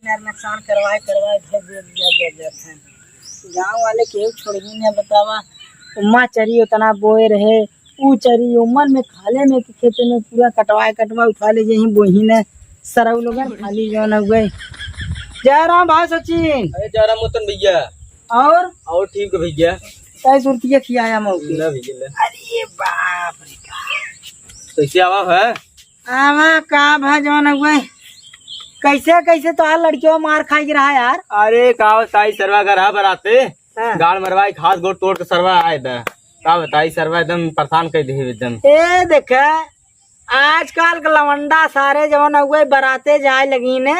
यार नुकसान करवाए गाँव वाले केहू छोड़ी ने बतावा। उम्मा चरी उतना बोए रहे ऊ चरी उमन में खाले में खेते में पूरा कटवा उठा ले यही बोही ने सरऊ लोग खाली जौन हो गए। जय राम भाई सचिन। अरे जय राम मोतन भैया। और ठीक है भैया। कई सुरतिया खियाया मौके। ना भैया अरे बाप रे कैसे आवा है? आवा का भा जौन हो गए। कैसे कैसे तो हाल लड़कियों मार खाई रहा यार। अरे का बताई सरवा घर बराते हाँ। गाड़ मरवाई खास गोड़ तोड़ के सरवा आए था। का बताई सरवा एकदम परेशान कर दे एकदम। ए देख आजकल के लवंडा सारे जवन हुए बराते जाए लगी ने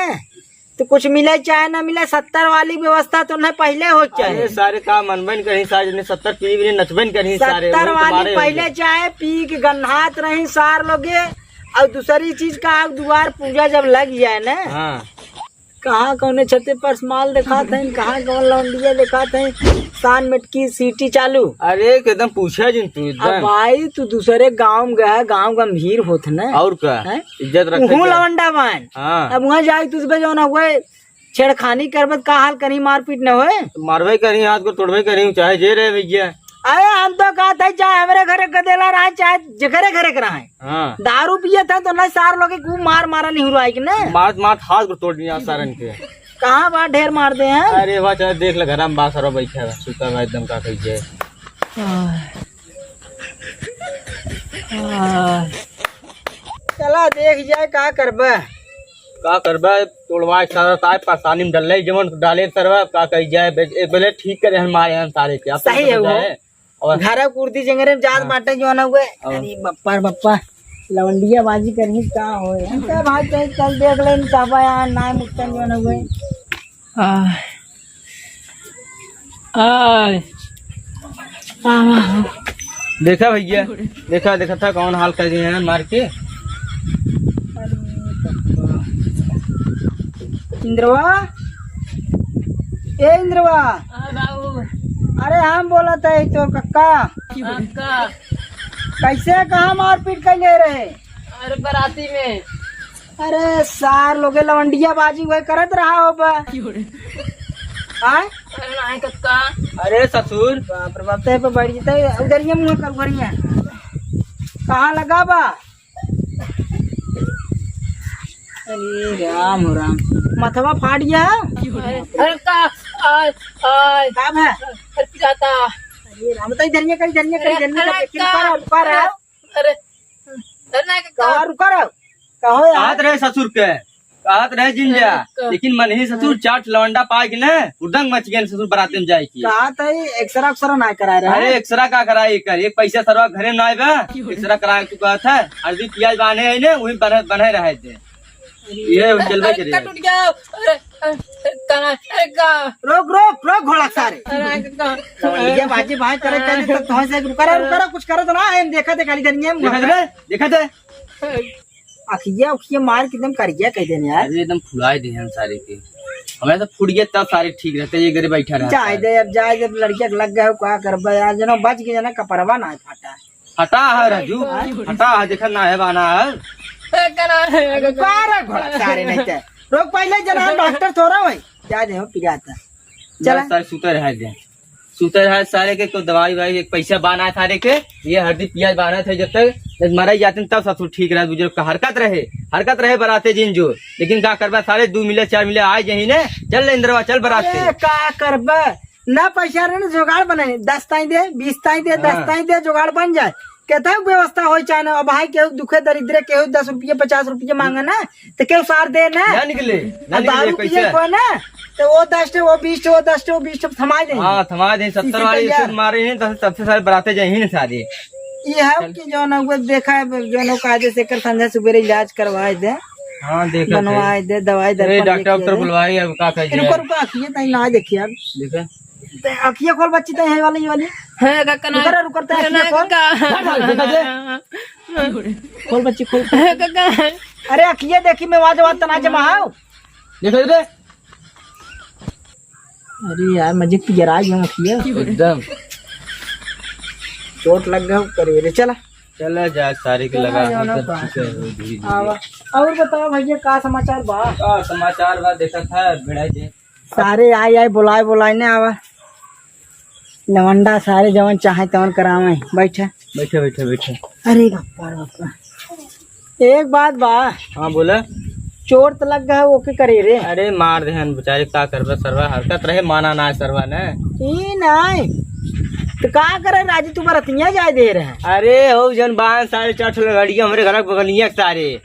तो कुछ मिले चाहे न मिले 70 वाली व्यवस्था तो नहीं पहले हो चाहे। सारे का मनबन करी सारे 70 पी भी नचबन करी सारे 70 वाली पहले चाहे पी के गन्हात रही सार लोगे। और दूसरी चीज का द्वार पूजा जब लग जाए ना हाँ। कहाँ कौन छते पर माल दिखा थे कहाँ कौन लौंडिया दिखा थे शान मटकी सीटी चालू। अरे एकदम पूछा जिन तू अब भाई तू दूसरे गाँव गया गाँव गंभीर होत न और का इज्जत रख लवंडा मान। हाँ। अब वहाँ जाए तुझे जो न हुए छेड़खानी करबत का हाल करी मारपीट न होए मारवाई करी हाथ को तोड़वाई करी चाहे जे रहे भैया। अरे हम तो कहा था चाहे हमारे घरे गदेला रहा चाहे जगरे घरे करा है। हाँ। दारू पिए थे तो न सार लोग खूब मारा नहीं हुआ कि न मार हाथ को तोड़ दिया सारन के। कहाँ बात ढेर मार दे हैं। अरे वाह चल देख ले घर में बासरो बैठा है सुता हुआ एकदम का कही जाए। चला देख जाए का करबे तोड़वा सारा ताय परेशानी में डल जमन डाले सरवा का कही जाए एक बेले ठीक करे हमारे यहाँ सारे क्या सही है वो और घर कुर्ती जंगरे में जात बाटे जो न हुए। अरे बप्पा लवंडिया बाजी करही का होए क्या भाई चल देख ले चाबा यहाँ नाय मुक्तन जो न हुए। देखा भैया देखा था कौन हाल कर दिए हैं मार के। इंद्रवा ए इंद्रवा अरे हम बोला था तो कक्का कैसे कहाँ मारपीट कर ले रहे। अरे बराती में अरे सार लोगे लवंडिया बाजी वही करत रहा हो कक्का। अरे ससुर बाप रे बाप पे बैठ जते उधर ये मुंह कर भरिया कहाँ लगा बा। अरे राम मथवा फाट गया। अरे का काम है पिराता। अरे राम तो इधर कर अरे रुका रहो कहो यार। कहत रहे ससुर के कहत रहे जिंजा लेकिन मन ही ससुर चाट लवंडा पाए कि न उदंग मच गए ससुर बराते में जाए की। कहा था एक्सरा ना करा रहा। अरे एक्सरा का कराई कर एक पैसा सरवा घरे में आएगा एक्सरा कराए तू कहत है हल्दी प्याज बांधे है ने वही बने रहे थे ये चलबे करे। टूट गया। रोक घोड़ा सारे ये बाजी भाई करे तो तो से रुका कुछ करे तो ना हम देखा थे खाली देखा थे अखिया मार के एकदम कर गया कह देने यार। अरे एकदम फुलाए दे हम सारे के हमें तो फूट गया तब सारे ठीक रहते ये घरे बैठा रहा जाए दे अब जाए जब लड़किया लग गया क्या करबा यार जनो बच के जना कपड़वा ना फाटा हटा है राजू हटा है देखा ना है बाना है घोड़ा सारे नहीं थे रोक पहले जना डॉक्टर थोड़ा वही जा दे पिराता चला सारे सुतर है सारे के तो दवाई वाई एक पैसा बाना है सारे के ये हल्दी प्याज बाना थे जब तक मर जाते तब सब ठीक रहा बुजुर्ग का हरकत रहे बराते जिन जो लेकिन का करबा सारे 2 मिले 4 मिले आए यही ने चल इंद्रवा चल बराते का करबा ना पैसा रहे जुगाड़ बने 10 ताई दे 20 ताई दे 10 ताई दे जुगाड़ बन जाए कहता है व्यवस्था हो चाहे ना भाई केहू दुखे दरिद्र केहू 10 रुपये 50 रुपये मांगे ना तो केहू सार दे ना निकले दारू पिए को ना तो वो 10 वो 20 वो 10 वो 20 थमा दे। हाँ थमा दे 70 वाले मारे हैं तो सबसे सारे बराते जाए ही ना सारे ये है कि जो ना देखा है जो ना काजे से कर संध्या सुबेरे इलाज करवाए दे। हाँ देखा बनवाए दे दवाई दे डॉक्टर बुलवाई अब का कह रुको आखिए तई ना देखिए अब देखा अखिया खोल बच्ची तई है वाली है कक्का ना रुकता खोल बच्ची खोल कक्का। अरे अखिया देखी मैं वाज तना जमा देखो रे अरे यार मजे की गिरा गया अखिया एकदम चोट लग गया करे रे चला चला जा सारे के लगा और बताओ भैया का समाचार बा? समाचार बा देखा था भिड़ा जे सारे आई बुलाए ने आवा लवंडा सारे जवन चाहे तवन करावे बैठे बैठे बैठे बैठे। अरे गप्पा गप्पा एक बात बा, हाँ बोला। चोर तो लग गया ओके करे रे। अरे मार दे बेचारे का करबा सरवा हरकत रहे माना ना सरवा ने ई नहीं तो का करे राजी तू बरतिया जाए दे रहे। अरे हो जन बाहन सारे 4 लड़िया हमारे घर बगलिया के सारे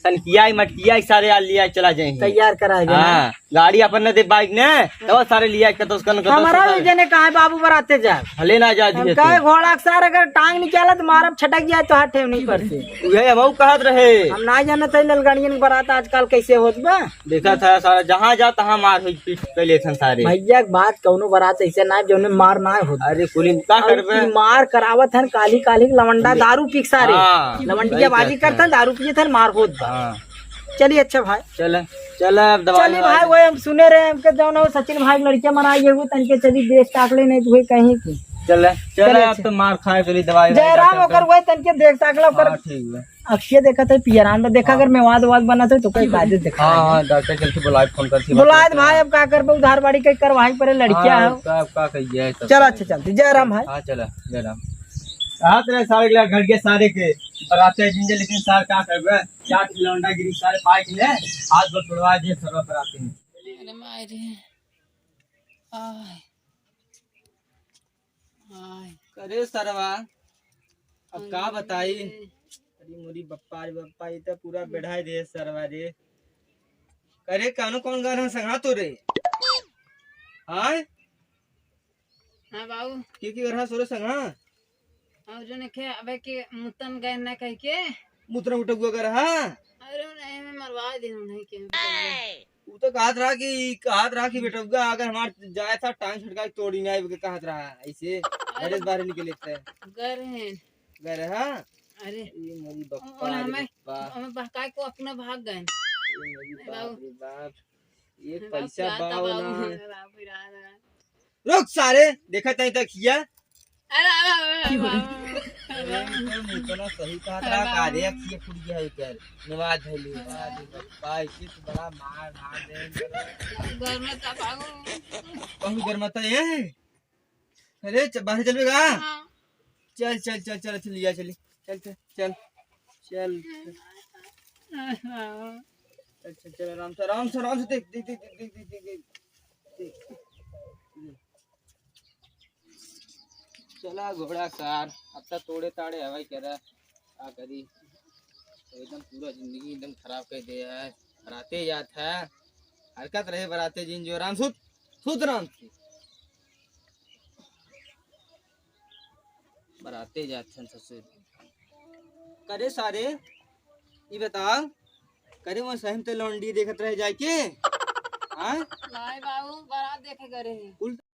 सनकिया मटकिया के सारे आ लिया चला जाए तैयार करा दे। हाँ गाड़ी अपन ने दे बाइक ने तो सारे लिया के तो उसका हमारा जने कहा बाबू बराते जा हले ना जा दिए कहे घोड़ा के सार अगर टांग निकाला तो मारब छटक जाए तो हाथ नहीं पड़ते। उहे हम कहत रहे हम ना जाने तो ललगड़ियन बरात आजकल कैसे होत बा। देखा था सारा जहाँ जा तहाँ मार हुई पीट कैले थन सारे। भैया के बात कौनो बरात ऐसे ना जो मार ना हो। अरे कुली का करबे मार करावत हन काली काली लवंडा दारू पी सारे लवंडिया बाजी करता दारू पिए थे मार होत बा। चलिए अच्छा भाई चल चल अब दवा चलिए भाई वो हम सुने रहे हमके जौन हो सचिन भाई लड़कियां मराई है वो तनके चली देश ताकले नहीं तो कहीं की चल चल अब तो मार खाए चली दवाई जयराम ओकर वो तनके देख ताकला ओकर ठीक है। अक्षय देखा था पियरान में देखा अगर मेवाद वाद बना था तो कोई काजे देखा। हां डॉक्टर चल के बुलाए फोन करती बुलाए भाई अब का करबे उधार बाड़ी कई करवाई पड़े लड़कियां हो का कहिए चल अच्छा चलती जयराम भाई। हां चल जयराम हाथ रे सारे घर के सारे के बराते जिंजे लेकिन सार का करबे क्या लौंडा गिरी सारे पाइक ने हाथ पर छुड़वा दे सर्व बराते हैं। अरे मारे आय आय करे सरवा अब का बताई। अरे मोरी बप्पा रे बप्पा ये तो पूरा बेढ़ाई दे सरवा रे। करे कानो कौन गाना संगा तो रे हां हाँ बाबू की गरहा सोरे संगा और जो ने के अबे के मुतन गए ना कह के मुत्र उठगुआ गरहा। अरे नहीं मैं मरवा दे नहीं के वो तो कहत रहा कि बेटा अगर हमार जाए था टांग छटका के तोड़ी नहीं आए कहत रहा ऐसे घर से बाहर निकले थे घर है घर हां। अरे ये मेरी बप्पा और रे हमें बप्पा हमें बहकाए को अपना भाग गए। ये मेरी बाप रे बाप ये पैसा बाव ना रुक सारे देखा तई तक किया। अरे मुतना सही कहा था कारे अखिए फुट गया है कर निवाज धैली बप्पा इसी तो बड़ा मार मार दे घर में का भागो कहू कर मत है। अरे बाहर चलवेगा हाँ चल चल चल चल चल लिया चली चल चल चल चल चल चल आराम से देख देख देख देख देख देख देख चला घोड़ा सार अब तक तोड़े ताड़े हवाई कह रहा क्या करी तो एकदम पूरा जिंदगी एकदम खराब कर दिया है। बराते जात है हरकत रहे बराते जिन जो आराम सुत सुत आराम से बराते जात हैं ससुर करे सारे ये बताओ करे वो सहम ते लौंडी देखत रह जाए के हां नहीं बाबू बारात देखे करे उल्टा